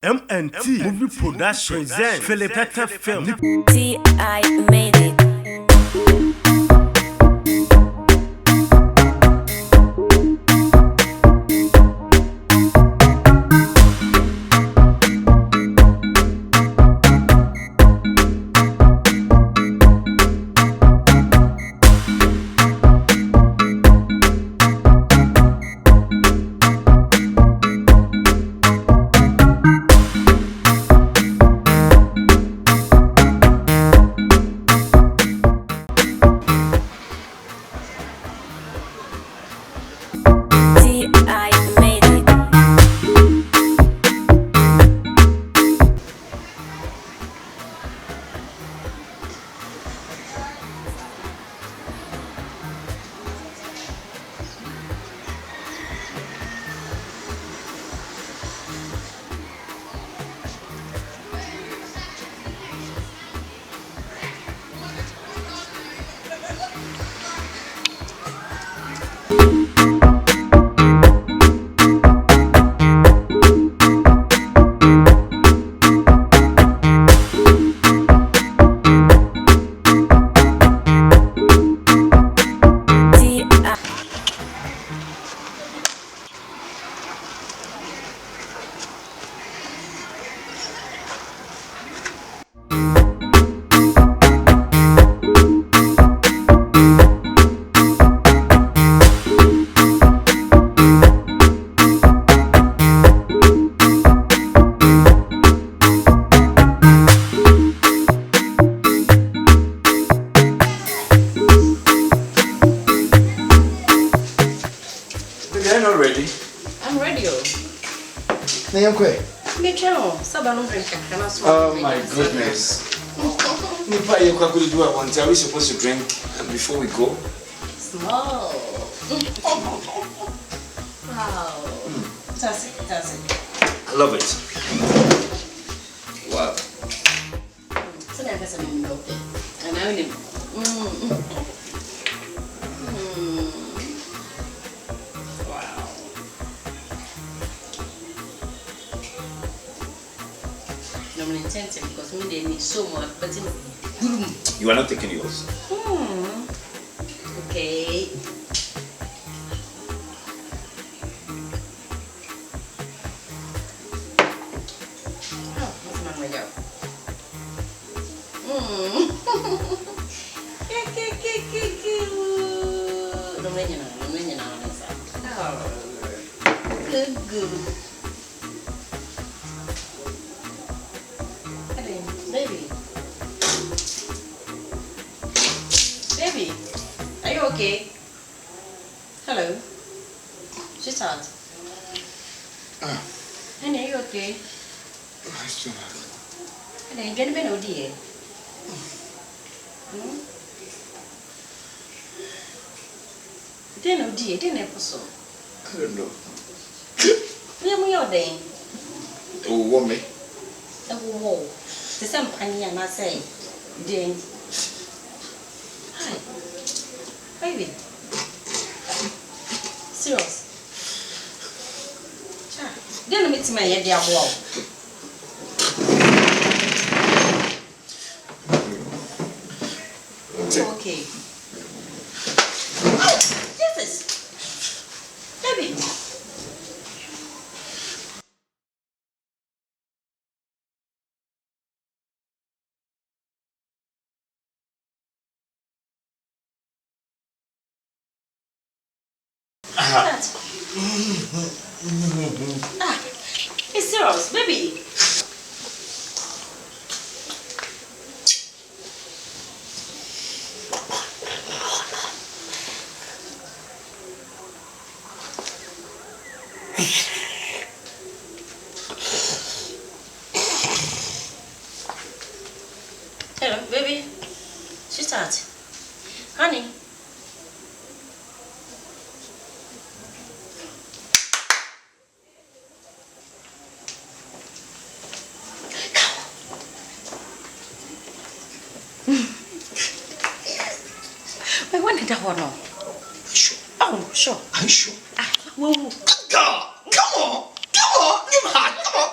MNT Movie Production presents Philipetta Film. I made it. I made it. You're not ready? I'm ready. Oh my goodness. Nipa, you could do one. Are we supposed to drink before we go? Small. Wow. That's it. I love it. Wow. So that's a milk. And I will. Wow. I'm intensive because we need so much, but You are not taking yours. okay. Oh, what's my way out? Good. Baby, are you okay? Hello, sweetheart. Honey, are you okay? My stomach. Honey, get me no dear. Then, oh dear, didn't episode. I don't know. We are then. Oh, what me? Oh, the same penny, and I say, then. Hi, baby. Serious. Then meet my head there. Okay. Oh, Jesus. Baby. It's serious, baby. Hello, baby. Sweetheart. Honey. Wait, when did that one on? Sure. Oh, sure. Are you sure? Whoa. God, come on. Come on. Come on.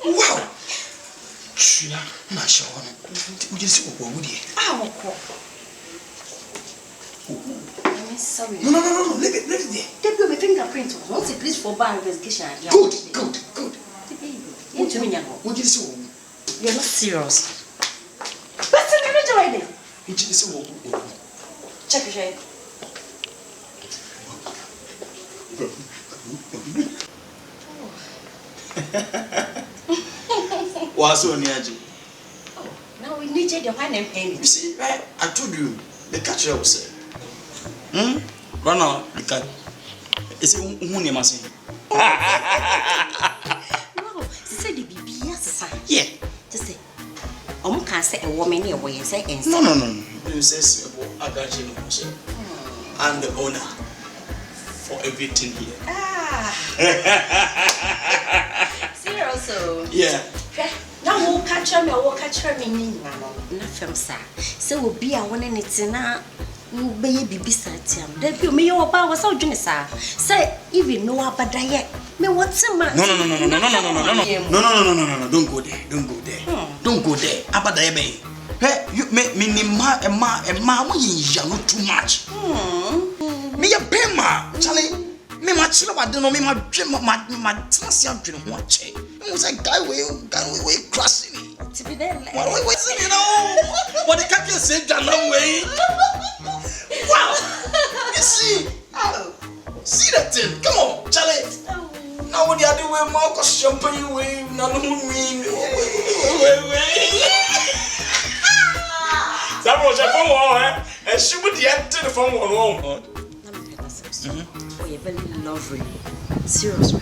Wow. Shia, na show on. We just go with you. Ah, I'm sorry. No. Leave it there. Take your fingerprint. Won't you please for bar investigation? Good. What do you mean? What is it? You're not serious. What's the name of it? It is Check your shade. What's on the Oh, now we need the one and pay. You see, I told you, the catcher will say. Run on, the cat. Is it who must say? No, she said the baby, yes, Yeah. Just say, can't say a woman here where you say, and No. You say, I got you, I'm the owner for everything here. Serious, Yeah. now we'll catch me, nothing, sir. So we'll be a one in it now. Baby, beside him. There be me or power so sir. Say, even no about diet. Me what's a man? No. Don't go there. Don't go there. About the bay. Hey, you make me ma you too much. Me a pema, Charlie. Me my chill, I don't know me my dream, my transient dream. Watch it. It was like guy way crossing me. To be there, What are we waiting, you know? What the cat you said that long way? Wow! You see? See that thing? Come on, Charlie. Now what you are doing, Marcus, champagne way, none of me. That was a phone, and she would enter the phone on. Oh, you're very lovely. Serious, man.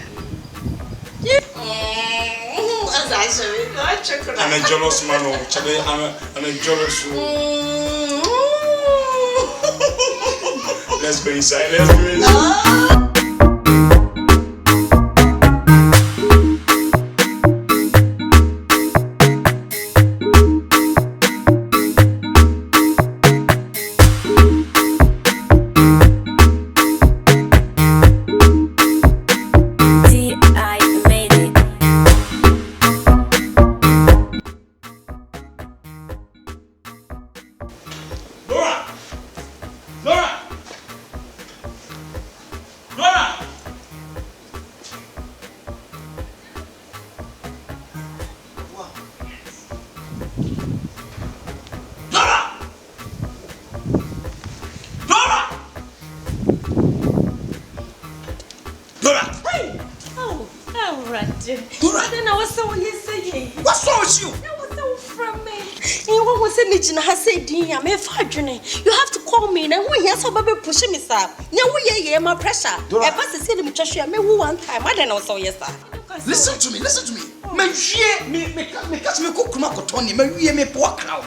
I'm a jealous man, Charlie. I'm a jealous man. Let's go inside. Then I was so saying. What's wrong with you? That was so from me. And what was it? I said, I'm a fadrine. You have to call me. And when you're so baby pushing me, sir. Now we are my pressure. I pass the city, Michashi. I may one time. I don't know, so yes, sir. Listen to me. Me catch me cook Tony. Me poor crowd.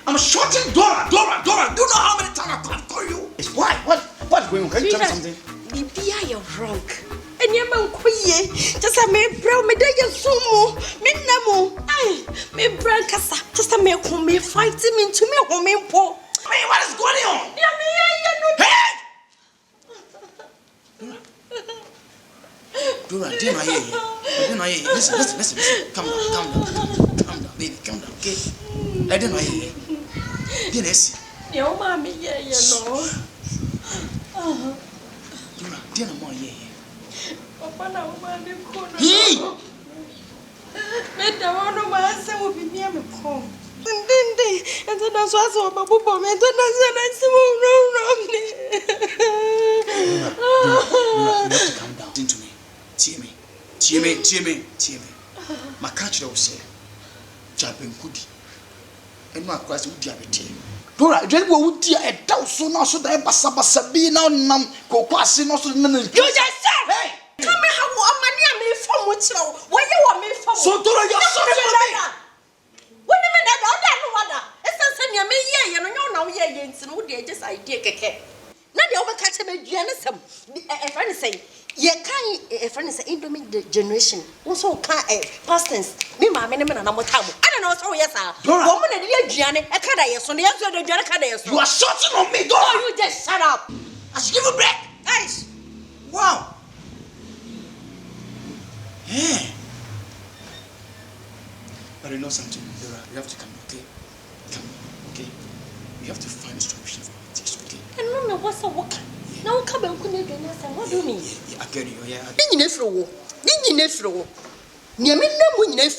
I'm shorting Dora. Do you know how many times I've called you? Why? What's going on? Can you tell me something? Maybe you're wrong. And you're my queen. Just a me bro, me day sumo. Me namo. Ay, me brancasa. Just a me come me fighting me to me home in po. Hey, what is going on? Hey! Dora, dear, I hear you. Listen. Calm down, baby, calm down, okay? I don't know you. Yes. Your mommy, yeah, you know. Dora, dear, I'm on here. Papa, now, man, you could. Hey! Let the one of my son will be near me home. And then that's what's all about Papa, and then that's no. You have to calm down. Listen to me. Tear me. My catcher will say, Japan Goody. And my class would have it. Dora, then we would dear a thousand also there, Bassa be now, Nam, Coquassin, also. You just said, hey! Come here, how money I made from which you where you want me from. So, Dora, you're sorry for me. What do you mean? I don't know. It's not saying you may, you know, yes, and would just idea. Now the overcatch me, Janison. A friend say, ye can't a friend is Indomie generation. Also, can't past tense. Me, my man, and I'm a taboo. I don't know, so yes, sir. Woman, and dear Gianni, a caddy, so the answer to the Jacaddy. You are shouting on me, Dora. You just shut up. I should give you break. Nice. Wow. Hey. you know something, Dora? You have to come, okay? Come, okay? You have to find a solution for this, okay? And no, what's a walk? Now come and couldn't do nothing. What do you mean? Yeah, I get you. Yeah. Didn't you know? Didn't you know? Near me, no one knows.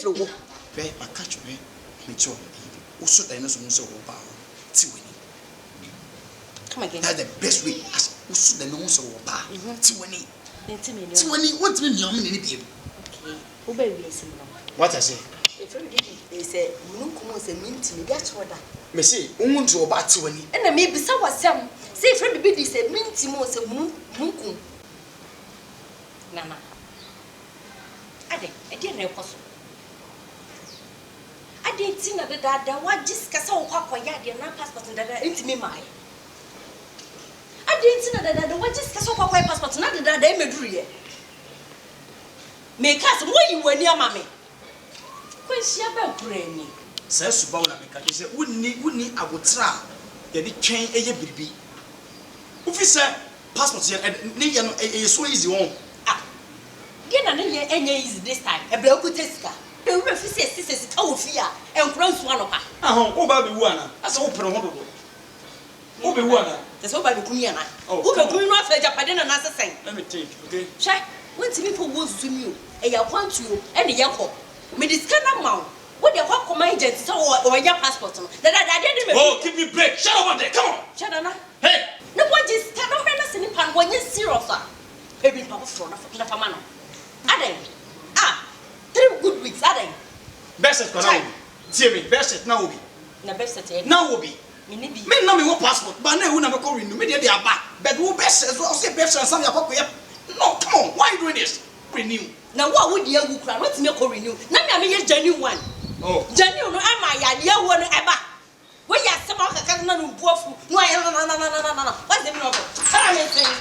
Pay a catch me. Me too. Also, I know some so about Tiwini. Come again. That's the best way. As also, the no so about Tiwini. Tiwini, what's the name in the Okay. Who baby is what I say? If you say, Munkum was a mint to me, that's what I Messi, won't you about Tiwini? and I may be some was some. Say, friend, baby said, Minty Mos of Munkum. Nana. I didn't know possible. I didn't see that what just Casso Quacoyadi and not passport and that ain't me my. I didn't see that what just Casso Quacoy passport, not that they may do it. Make us where you were near mammy. When's your bell granny? Says Subona because he said, wouldn't need I would try. They did change a baby. Officer, passport and so easy one. Again, and is this time a blow tester. The refuses is our fear and cross one of her. Oh, baby, one. That's open. Who be one? That's all by the Kumiana. Oh, who be not for Japan and answer saying. Let me think, okay? Check. When people was to you, and you want you and the Yako. May this kind of mount. What your hawk command agents or your passport? That I didn't. Oh, give me break. Shut up there. Come on. Shut up. Hey. No one just cannot run us in the pan when you're serious. Baby, Papa, for the Famano. Aden. 3 good weeks, Aden. Best now. See me, best now will be. Na best now will be. Me no me passport, but now we never call renew. Me they are back. But who best as well say best and some your pocket. No, come on. Why are you doing this? Renew. Now what would you who cry? What's me call renew? Now me a genuine one. Oh. Genuine no am I ya one ever. Where you some of the can no bofu. No. What's the meaning of it? Tell me thing.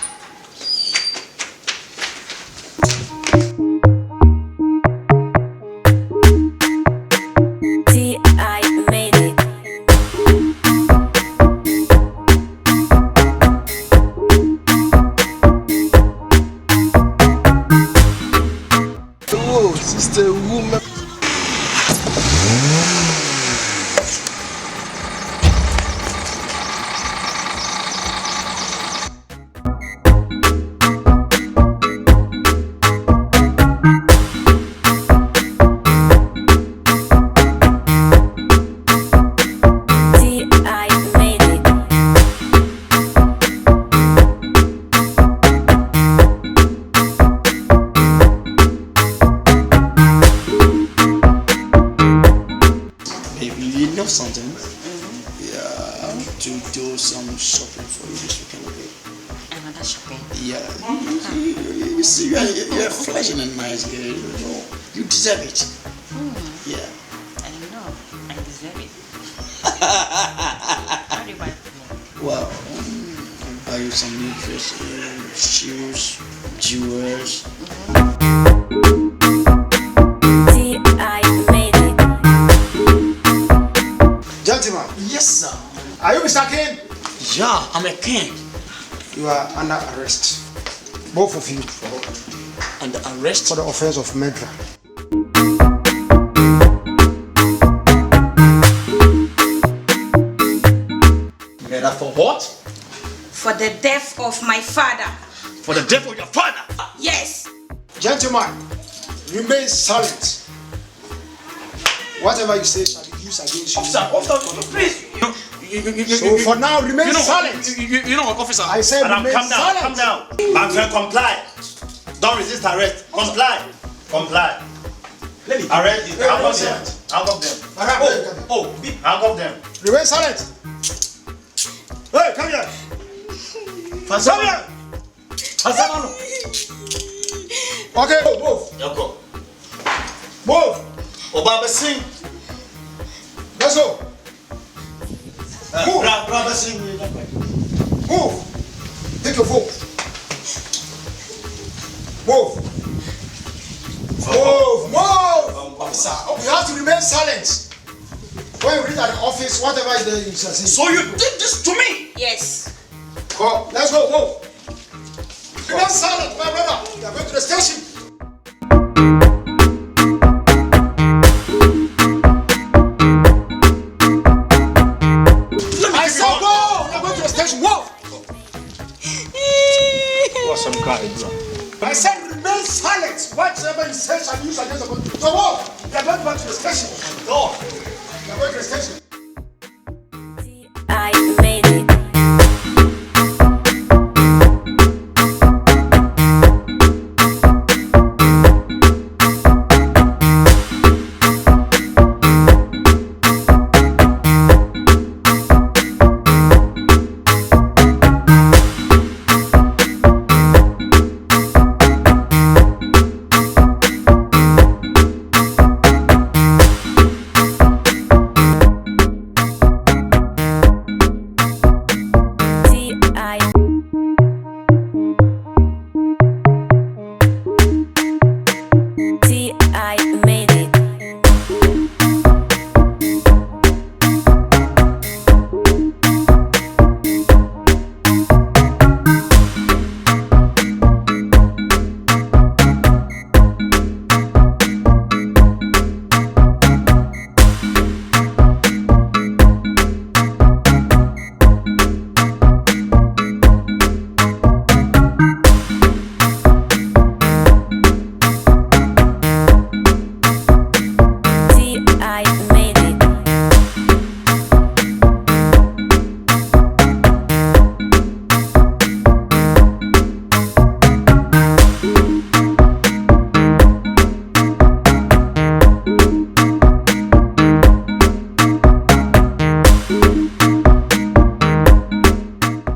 Sister woman. Something. Yeah, I want to do some shopping for you this weekend. Okay? Another shopping. Yeah. You see, you're flashing and nice girl. You know, you deserve it. Yeah. I know. I deserve it. How do you buy it for me? Well, I'll buy you some new dresses, shoes, jewels. Gentlemen. Yes, sir. Are you Mr. King? Yeah, I'm a king. You are under arrest. Both of you. Under arrest? For the offense of murder. Murder for what? For the death of my father. For the death of your father? Yes. Gentlemen, remain silent. Whatever you say shall be used against you. Officer, please. So for now, remain silent. You know what, officer? I said Madam, remain calm down, silent. calm down. My friend, comply. Don't resist arrest. Comply. Comply. Arrest is handcuff them. Handcuff them. Handcuff them. Remain silent. Hey, come here. Come here. Okay, move. Yoko. Move. Obaba sing. Let's go. Move. Brother sing. Move. Take your phone. Move. Move. Officer, you have to remain silent. When you reach at the office, whatever is there, you shall see. So you did this to me? Yes. Come, let's go. Move. Remain silent, my brother. We are going to the station. I said remain silent. Whatever you say shall be used against the body. So what? You are going back to the station. Go. You are going to the station. I made it. T